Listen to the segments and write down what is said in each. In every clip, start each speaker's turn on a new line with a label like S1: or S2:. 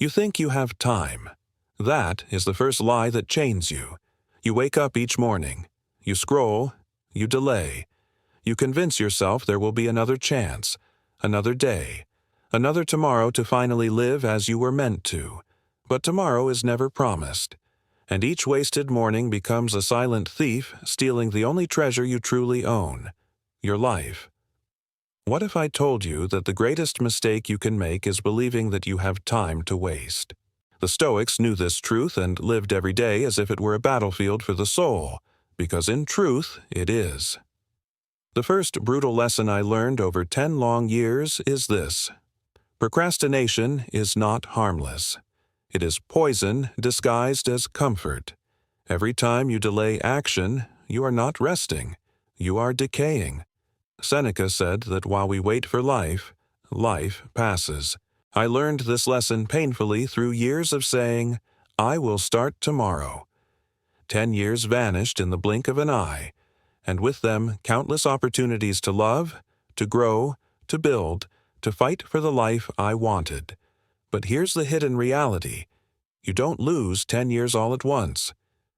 S1: You think you have time. That is the first lie that chains you. You wake up each morning. You scroll. You delay. You convince yourself there will be another chance, another day, another tomorrow to finally live as you were meant to. But tomorrow is never promised, and each wasted morning becomes a silent thief stealing the only treasure you truly own, your life. What if I told you that the greatest mistake you can make is believing that you have time to waste? The Stoics knew this truth and lived every day as if it were a battlefield for the soul, because in truth it is. The first brutal lesson I learned over 10 long years is this: procrastination is not harmless. It is poison disguised as comfort. Every time you delay action, you are not resting. You are decaying. Seneca said that while we wait for life, life passes. I learned this lesson painfully through years of saying, "I will start tomorrow." 10 years vanished in the blink of an eye, and with them countless opportunities to love, to grow, to build, to fight for the life I wanted. But here's the hidden reality. You don't lose 10 years all at once.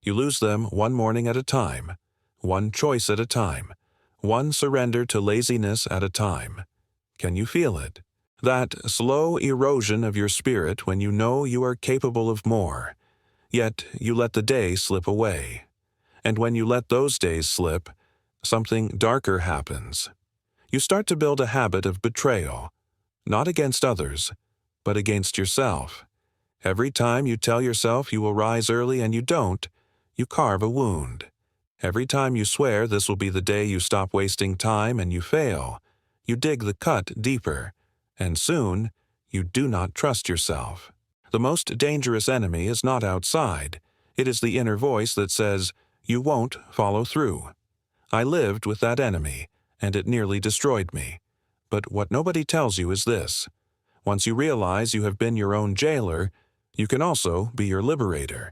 S1: You lose them one morning at a time, one choice at a time, one surrender to laziness at a time. Can you feel it? That slow erosion of your spirit when you know you are capable of more, yet you let the day slip away. And when you let those days slip, something darker happens. You start to build a habit of betrayal, not against others, but against yourself. Every time you tell yourself you will rise early and you don't, you carve a wound. Every time you swear this will be the day you stop wasting time and you fail, you dig the cut deeper, and soon you do not trust yourself. The most dangerous enemy is not outside. It is the inner voice that says, "You won't follow through." I lived with that enemy, and it nearly destroyed me. But what nobody tells you is this: once you realize you have been your own jailer, you can also be your liberator.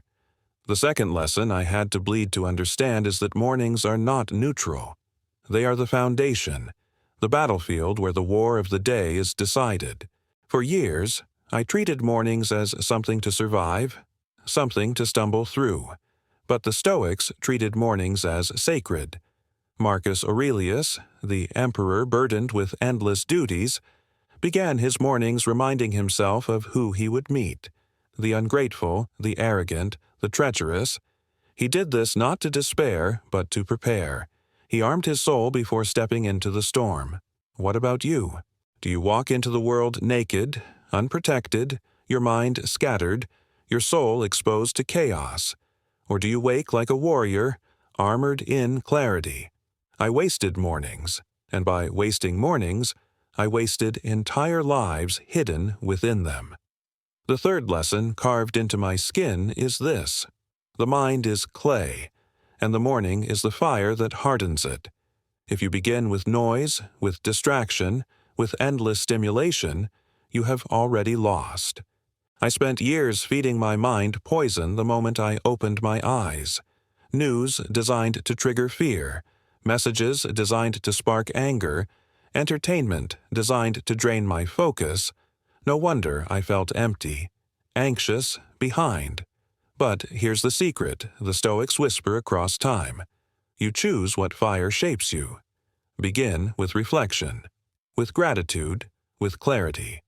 S1: The second lesson I had to bleed to understand is that mornings are not neutral. They are the foundation, the battlefield where the war of the day is decided. For years, I treated mornings as something to survive, something to stumble through. But the Stoics treated mornings as sacred. Marcus Aurelius, the emperor burdened with endless duties, began his mornings reminding himself of who he would meet: the ungrateful, the arrogant, the treacherous. He did this not to despair, but to prepare. He armed his soul before stepping into the storm. What about you? Do you walk into the world naked, unprotected, your mind scattered, your soul exposed to chaos? Or do you wake like a warrior, armored in clarity? I wasted mornings, and by wasting mornings, I wasted entire lives hidden within them. The third lesson carved into my skin is this: the mind is clay, and the morning is the fire that hardens it. If you begin with noise, with distraction, with endless stimulation, you have already lost. I spent years feeding my mind poison the moment I opened my eyes. News designed to trigger fear, messages designed to spark anger, entertainment designed to drain my focus. No wonder I felt empty, anxious, behind. But here's the secret the Stoics whisper across time: you choose what fire shapes you. Begin with reflection, with gratitude, with clarity,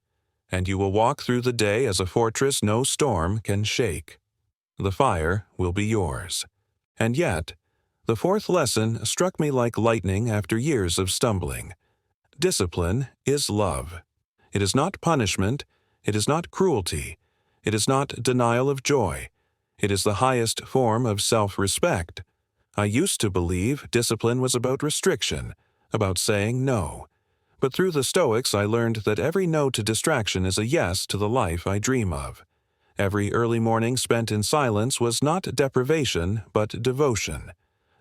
S1: and you will walk through the day as a fortress no storm can shake. The fire will be yours. And yet, the fourth lesson struck me like lightning after years of stumbling. Discipline is love. It is not punishment. It is not cruelty. It is not denial of joy. It is the highest form of self-respect. I used to believe discipline was about restriction, about saying no. But through the Stoics I learned that every no to distraction is a yes to the life I dream of. Every early morning spent in silence was not deprivation, but devotion.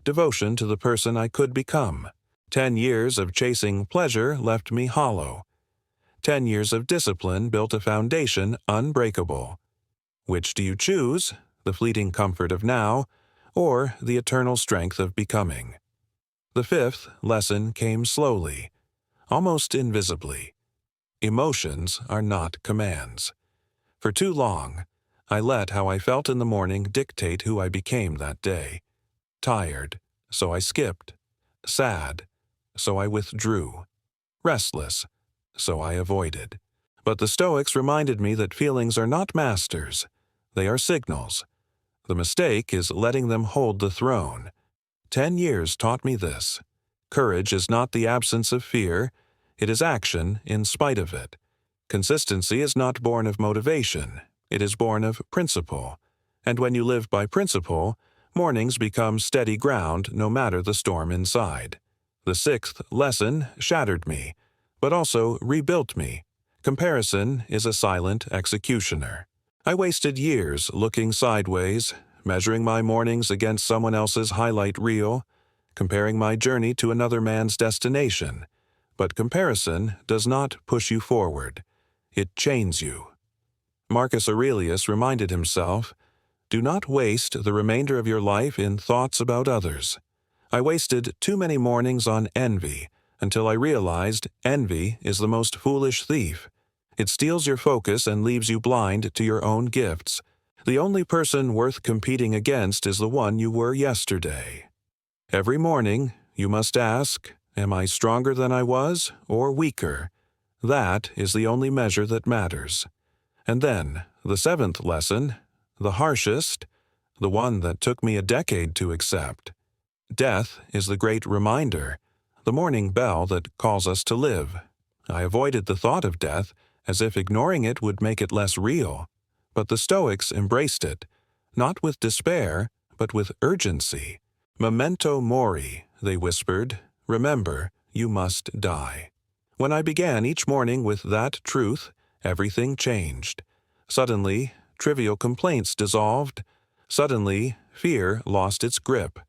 S1: Devotion to the person I could become. 10 years of chasing pleasure left me hollow. 10 years of discipline built a foundation unbreakable. Which do you choose, the fleeting comfort of now, or the eternal strength of becoming? The fifth lesson came slowly, almost invisibly. Emotions are not commands. For too long, I let how I felt in the morning dictate who I became that day. Tired, so I skipped. Sad, so I withdrew. Restless, so I avoided. But the Stoics reminded me that feelings are not masters. They are signals. The mistake is letting them hold the throne. 10 years taught me this. Courage is not the absence of fear. It is action in spite of it. Consistency is not born of motivation. It is born of principle. And when you live by principle, mornings become steady ground no matter the storm inside. The 6th lesson shattered me, but also rebuilt me. Comparison is a silent executioner. I wasted years looking sideways, measuring my mornings against someone else's highlight reel, comparing my journey to another man's destination. But comparison does not push you forward. It chains you. Marcus Aurelius reminded himself, "Do not waste the remainder of your life in thoughts about others." I wasted too many mornings on envy until I realized envy is the most foolish thief. It steals your focus and leaves you blind to your own gifts. The only person worth competing against is the one you were yesterday. Every morning, you must ask, am I stronger than I was or weaker? That is the only measure that matters. And then, the 7th lesson, the harshest, the one that took me a decade to accept. Death is the great reminder, the morning bell that calls us to live. I avoided the thought of death as if ignoring it would make it less real. But the Stoics embraced it, not with despair, but with urgency. Memento mori, they whispered, remember, you must die. When I began each morning with that truth, everything changed. Suddenly, trivial complaints dissolved. Suddenly, fear lost its grip.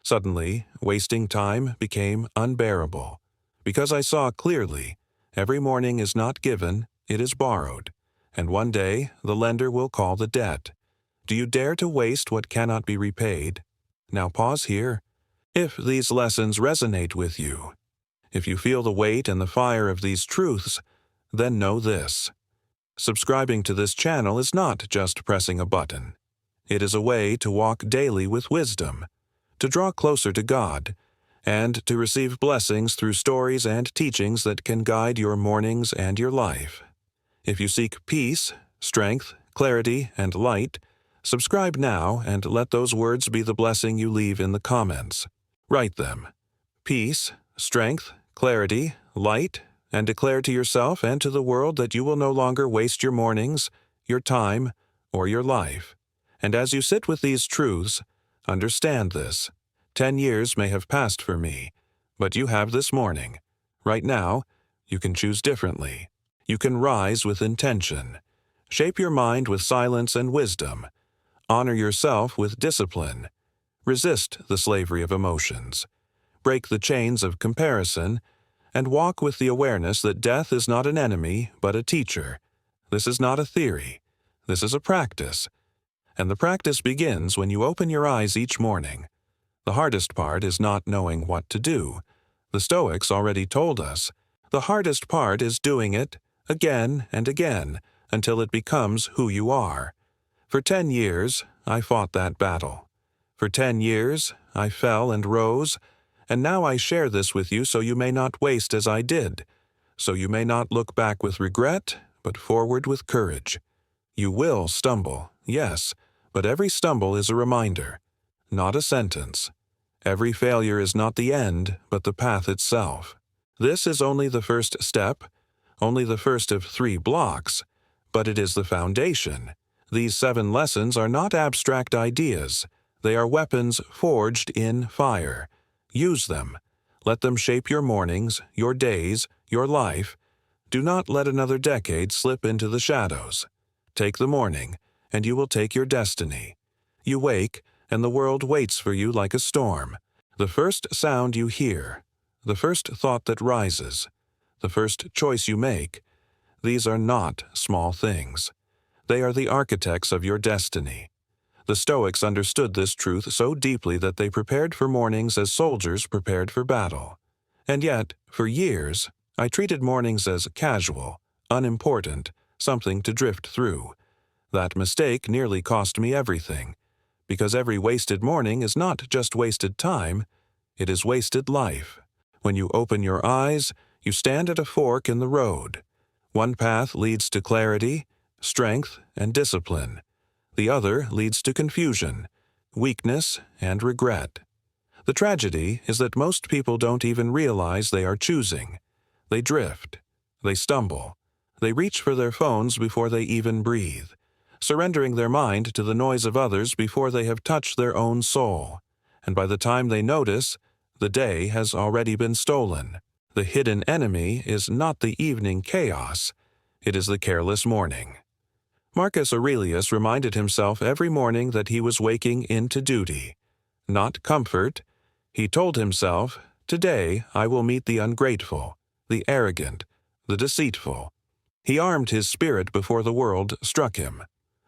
S1: Suddenly, wasting time became unbearable. Because I saw clearly, every morning is not given, it is borrowed. And one day, the lender will call the debt. Do you dare to waste what cannot be repaid? Now pause here. If these lessons resonate with you, if you feel the weight and the fire of these truths, then know this. Subscribing to this channel is not just pressing a button. It is a way to walk daily with wisdom, to draw closer to God, and to receive blessings through stories and teachings that can guide your mornings and your life. If you seek peace, strength, clarity, and light, subscribe now and let those words be the blessing you leave in the comments. Write them. Peace, strength, clarity, light, and declare to yourself and to the world that you will no longer waste your mornings, your time, or your life. And as you sit with these truths, understand this. 10 years may have passed for me, but you have this morning. Right now, you can choose differently. You can rise with intention. Shape your mind with silence and wisdom. Honor yourself with discipline. Resist the slavery of emotions. Break the chains of comparison, and walk with the awareness that death is not an enemy, but a teacher. This is not a theory. This is a practice. And the practice begins when you open your eyes each morning. The hardest part is not knowing what to do. The Stoics already told us. The hardest part is doing it again and again until it becomes who you are. For 10 years, I fought that battle. For 10 years, I fell and rose, and now I share this with you so you may not waste as I did, so you may not look back with regret, but forward with courage. You will stumble, yes, but every stumble is a reminder, not a sentence. Every failure is not the end, but the path itself. This is only the first step, only the first of 3 blocks, but it is the foundation. These 7 lessons are not abstract ideas. They are weapons forged in fire. Use them. Let them shape your mornings, your days, your life. Do not let another decade slip into the shadows. Take the morning, and you will take your destiny. You wake, and the world waits for you like a storm. The first sound you hear, the first thought that rises, the first choice you make, these are not small things. They are the architects of your destiny. The Stoics understood this truth so deeply that they prepared for mornings as soldiers prepared for battle. And yet, for years, I treated mornings as casual, unimportant, something to drift through. That mistake nearly cost me everything, because every wasted morning is not just wasted time, it is wasted life. When you open your eyes, you stand at a fork in the road. One path leads to clarity, strength, and discipline. The other leads to confusion, weakness, and regret. The tragedy is that most people don't even realize they are choosing. They drift. They stumble. They reach for their phones before they even breathe, surrendering their mind to the noise of others before they have touched their own soul. And by the time they notice, the day has already been stolen. The hidden enemy is not the evening chaos, it is the careless morning. Marcus Aurelius reminded himself every morning that he was waking into duty, not comfort. He told himself, "Today I will meet the ungrateful, the arrogant, the deceitful." He armed his spirit before the world struck him.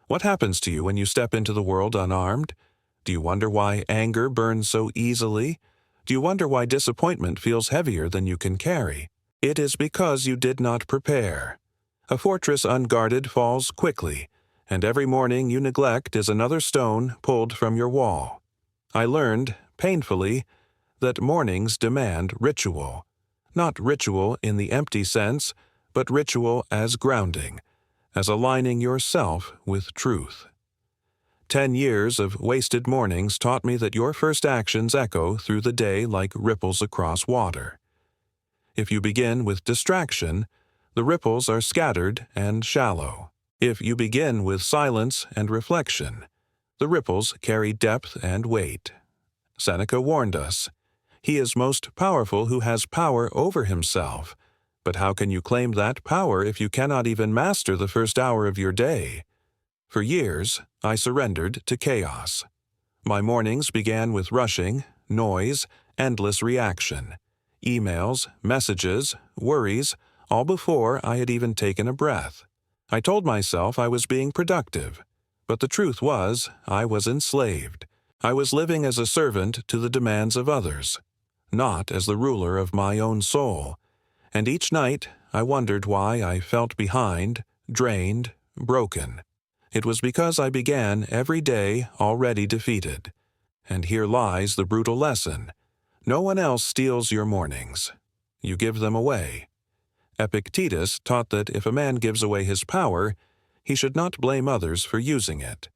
S1: What happens to you when you step into the world unarmed? Do you wonder why anger burns so easily? Do you wonder why disappointment feels heavier than you can carry? It is because you did not prepare. A fortress unguarded falls quickly, and every morning you neglect is another stone pulled from your wall. I learned, painfully, that mornings demand ritual. Not ritual in the empty sense, but ritual as grounding, as aligning yourself with truth. 10 years of wasted mornings taught me that your first actions echo through the day like ripples across water. If you begin with distraction, the ripples are scattered and shallow. If you begin with silence and reflection, the ripples carry depth and weight. Seneca warned us, "He is most powerful who has power over himself." But how can you claim that power if you cannot even master the first hour of your day? For years, I surrendered to chaos. My mornings began with rushing, noise, endless reaction. Emails, messages, worries, all before I had even taken a breath. I told myself I was being productive, but the truth was I was enslaved. I was living as a servant to the demands of others, not as the ruler of my own soul. And each night I wondered why I felt behind, drained, broken. It was because I began every day already defeated. And here lies the brutal lesson. No one else steals your mornings. You give them away. Epictetus taught that if a man gives away his power, he should not blame others for using it.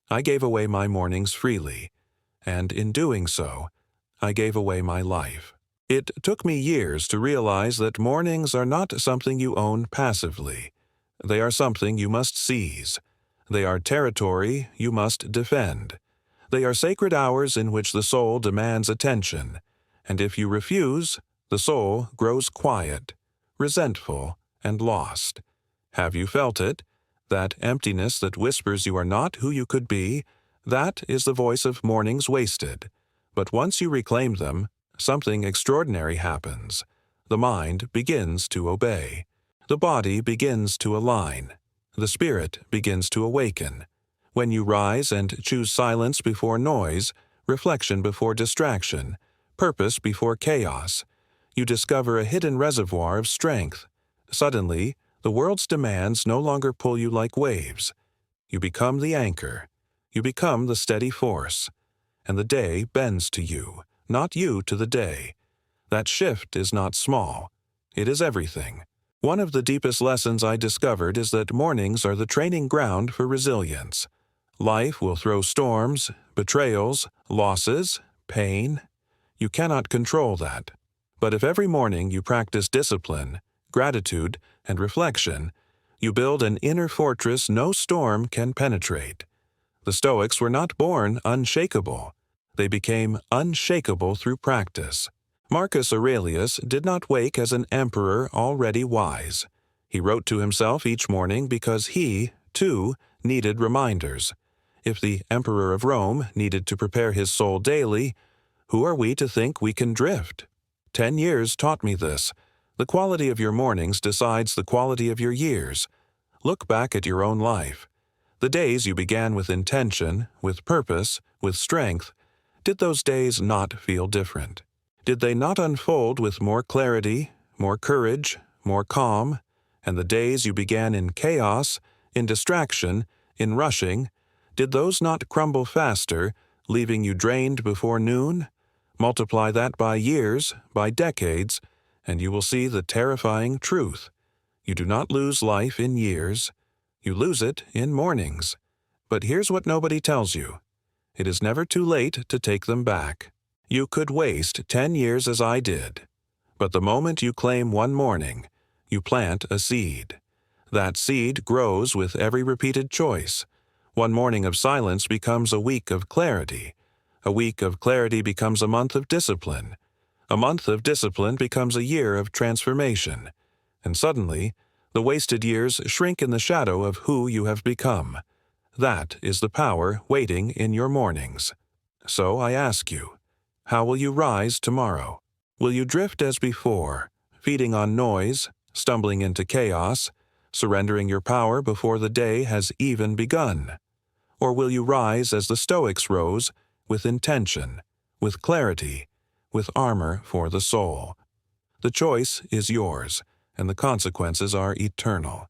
S1: I gave away my mornings freely, and in doing so, I gave away my life. It took me years to realize that mornings are not something you own passively. They are something you must seize. They are territory you must defend. They are sacred hours in which the soul demands attention, and if you refuse, the soul grows quiet, resentful, and lost. Have you felt it? That emptiness that whispers you are not who you could be, that is the voice of mornings wasted. But once you reclaim them, something extraordinary happens. The mind begins to obey. The body begins to align. The spirit begins to awaken. When you rise and choose silence before noise, reflection before distraction, purpose before chaos, you discover a hidden reservoir of strength. Suddenly, the world's demands no longer pull you like waves. You become the anchor. You become the steady force. And the day bends to you, not you to the day. That shift is not small. It is everything. One of the deepest lessons I discovered is that mornings are the training ground for resilience. Life will throw storms, betrayals, losses, pain. You cannot control that. But if every morning you practice discipline, gratitude, and reflection, you build an inner fortress no storm can penetrate. The Stoics were not born unshakable. They became unshakable through practice. Marcus Aurelius did not wake as an emperor already wise. He wrote to himself each morning because he, too, needed reminders. If the emperor of Rome needed to prepare his soul daily, who are we to think we can drift? 10 years taught me this. The quality of your mornings decides the quality of your years. Look back at your own life. The days you began with intention, with purpose, with strength, did those days not feel different? Did they not unfold with more clarity, more courage, more calm? And the days you began in chaos, in distraction, In rushing, did those not crumble faster, leaving you drained before noon? Multiply that by years, by decades, and you will see the terrifying truth. You do not lose life in years. You lose it in mornings. But here's what nobody tells you. It is never too late to take them back. You could waste 10 years as I did. But the moment you claim one morning, you plant a seed. That seed grows with every repeated choice. One morning of silence becomes a week of clarity. A week of clarity becomes a month of discipline. A month of discipline becomes a year of transformation. And suddenly, the wasted years shrink in the shadow of who you have become. That is the power waiting in your mornings. So I ask you, how will you rise tomorrow? Will you drift as before, feeding on noise, stumbling into chaos, surrendering your power before the day has even begun? Or will you rise as the Stoics rose, with intention, with clarity, with armor for the soul? The choice is yours, and the consequences are eternal.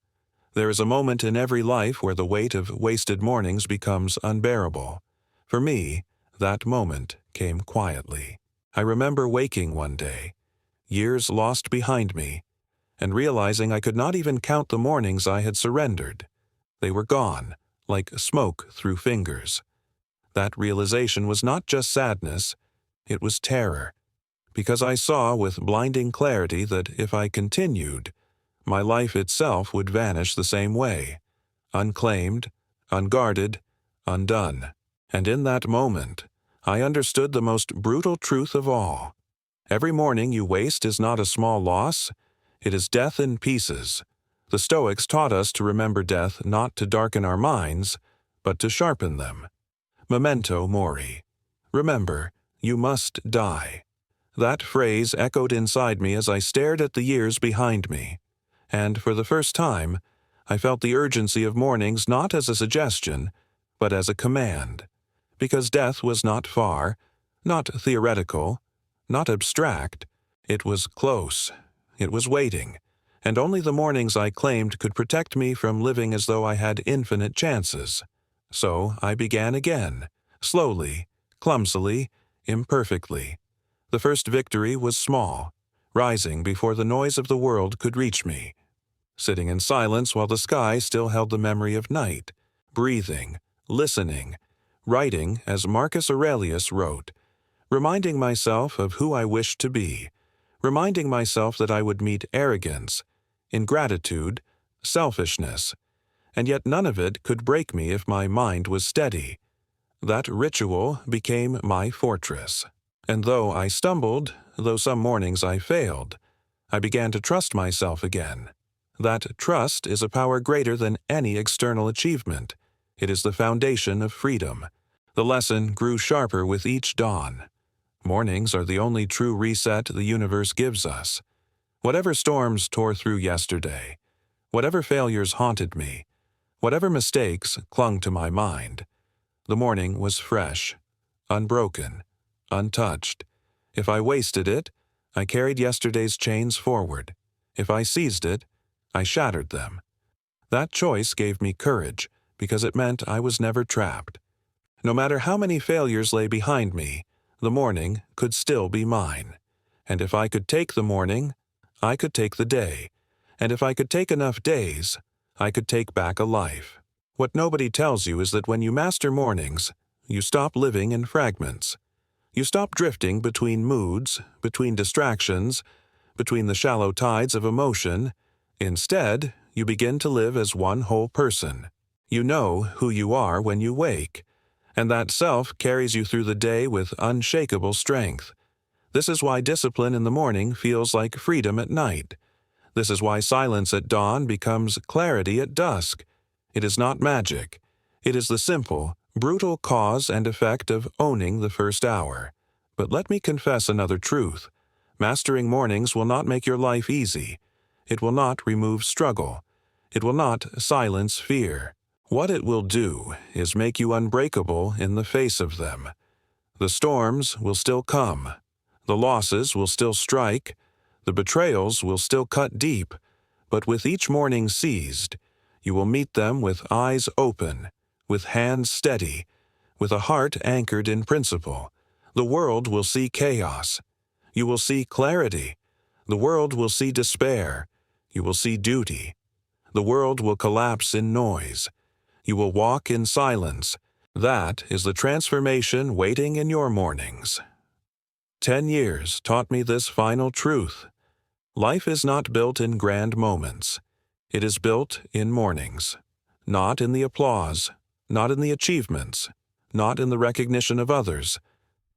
S1: There is a moment in every life where the weight of wasted mornings becomes unbearable. For me, that moment came quietly. I remember waking one day, years lost behind me, and realizing I could not even count the mornings I had surrendered. They were gone, like smoke through fingers. That realization was not just sadness, it was terror, because I saw with blinding clarity that if I continued, my life itself would vanish the same way, unclaimed, unguarded, undone. And in that moment, I understood the most brutal truth of all. Every morning you waste is not a small loss, it is death in pieces. The Stoics taught us to remember death not to darken our minds, but to sharpen them. Memento mori. Remember, you must die. That phrase echoed inside me as I stared at the years behind me. And for the first time, I felt the urgency of mornings not as a suggestion, but as a command. Because death was not far, not theoretical, not abstract. It was close. It was waiting. And only the mornings I claimed could protect me from living as though I had infinite chances. So I began again, slowly, clumsily, imperfectly. The first victory was small, rising before the noise of the world could reach me. Sitting in silence while the sky still held the memory of night, breathing, listening, writing as Marcus Aurelius wrote, reminding myself of who I wished to be, reminding myself that I would meet arrogance, ingratitude, selfishness, and yet none of it could break me if my mind was steady. That ritual became my fortress. And though I stumbled, though some mornings I failed, I began to trust myself again. That trust is a power greater than any external achievement. It is the foundation of freedom. The lesson grew sharper with each dawn. Mornings are the only true reset the universe gives us. Whatever storms tore through yesterday, whatever failures haunted me, whatever mistakes clung to my mind, the morning was fresh, unbroken, untouched. If I wasted it, I carried yesterday's chains forward. If I seized it, I shattered them. That choice gave me courage, because it meant I was never trapped. No matter how many failures lay behind me, the morning could still be mine. And if I could take the morning, I could take the day. And if I could take enough days, I could take back a life. What nobody tells you is that when you master mornings, you stop living in fragments. You stop drifting between moods, between distractions, between the shallow tides of emotion. Instead, you begin to live as one whole person. You know who you are when you wake, and that self carries you through the day with unshakable strength. This is why discipline in the morning feels like freedom at night. This is why silence at dawn becomes clarity at dusk. It is not magic. It is the simple, brutal cause and effect of owning the first hour. But let me confess another truth. Mastering mornings will not make your life easy. It will not remove struggle. It will not silence fear. What it will do is make you unbreakable in the face of them. The storms will still come. The losses will still strike. The betrayals will still cut deep. But with each morning seized, You will meet them with eyes open, with hands steady, with a heart anchored in principle. The world will see chaos. You will see clarity. The world will see despair. You will see duty. The world will collapse in noise. You will walk in silence. That is the transformation waiting in your mornings. 10 years taught me this final truth. Life is not built in grand moments. It is built in mornings. Not in the applause, not in the achievements, not in the recognition of others,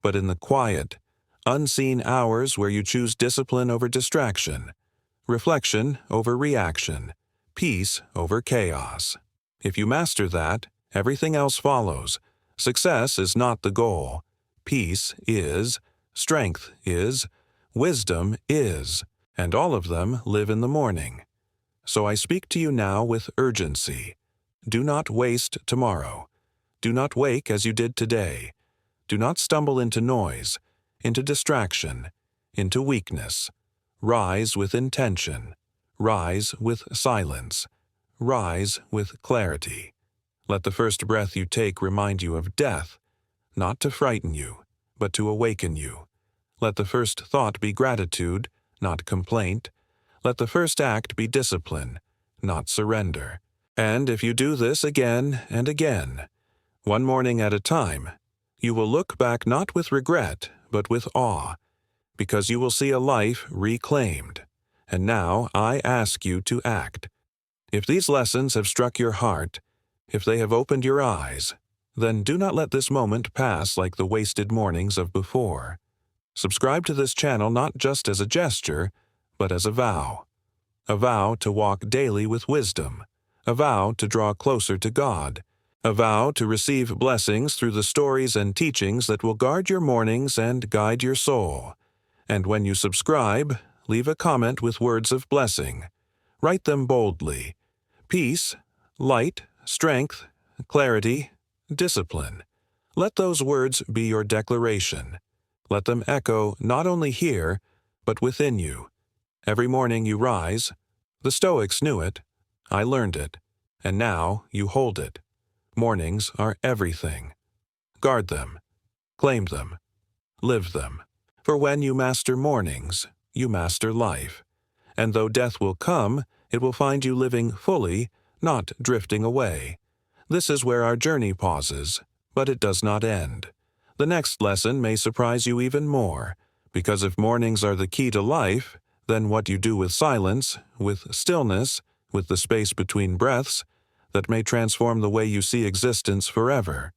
S1: but in the quiet, unseen hours where you choose discipline over distraction, reflection over reaction, peace over chaos. If you master that, everything else follows. Success is not the goal. Peace is, strength is, wisdom is, and all of them live in the morning. So I speak to you now with urgency. Do not waste tomorrow. Do not wake as you did today. Do not stumble into noise, into distraction, into weakness. Rise with intention. Rise with silence. Rise with clarity. Let the first breath you take remind you of death, not to frighten you, but to awaken you. Let the first thought be gratitude, not complaint. Let the first act be discipline, not surrender. And if you do this again and again, one morning at a time, you will look back not with regret, but with awe, because you will see a life reclaimed. And now I ask you to act. If these lessons have struck your heart, if they have opened your eyes, then do not let this moment pass like the wasted mornings of before. Subscribe to this channel not just as a gesture, but as a vow to walk daily with wisdom, a vow to draw closer to God, a vow to receive blessings through the stories and teachings that will guard your mornings and guide your soul. And when you subscribe, leave a comment with words of blessing. Write them boldly. Peace, light, strength, clarity, discipline. Let those words be your declaration. Let them echo not only here, but within you. Every morning you rise. The Stoics knew it. I learned it. And now you hold it. Mornings are everything. Guard them. Claim them. Live them. For when you master mornings, you master life. And though death will come, it will find you living fully, not drifting away. This is where our journey pauses, but it does not end. The next lesson may surprise you even more, because if mornings are the key to life, then what you do with silence, with stillness, with the space between breaths, that may transform the way you see existence forever.